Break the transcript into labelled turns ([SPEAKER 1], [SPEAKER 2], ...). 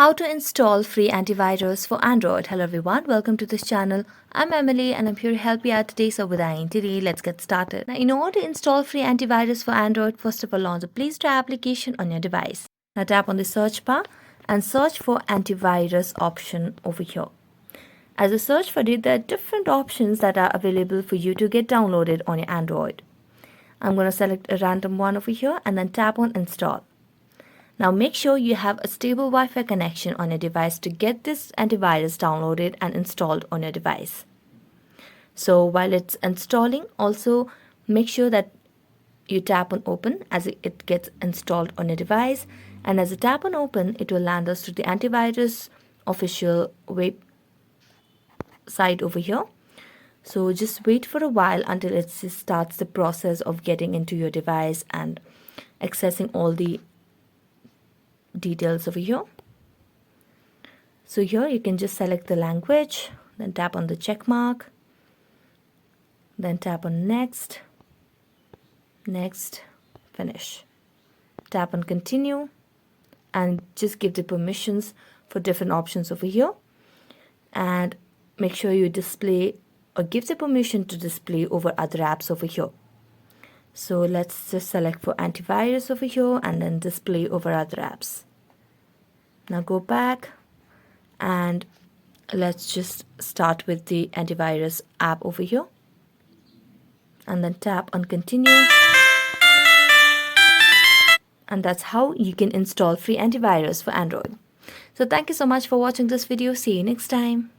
[SPEAKER 1] How to install free antivirus for Android. Hello everyone, welcome to this channel. I'm Emily and I'm here to help you out today. So without today, let's get started. Now, in order to install free antivirus for Android, first of all, launch the Play Store application on your device. Now tap on the search bar and search for antivirus option over here. As you search for it, there are different options that are available for you to get downloaded on your Android. I'm going to select a random one over here and then tap on install. Now make sure you have a stable Wi-Fi connection on your device to get this antivirus downloaded and installed on your device. So while it's installing, also make sure that you tap on open as it gets installed on your device, and as you tap on open, it will land us to the antivirus official web site over here. So just wait for a while until it starts the process of getting into your device and accessing all the details over here. So here you can just select the language, then tap on the check mark, then tap on next, finish. Tap on continue and just give the permissions for different options over here, and make sure you display or give the permission to display over other apps over here. So let's just select for antivirus over here and then display over other apps. Now go back and let's just start with the antivirus app over here and then tap on continue. And that's how you can install free antivirus for Android. So thank you so much for watching this video. See you next time.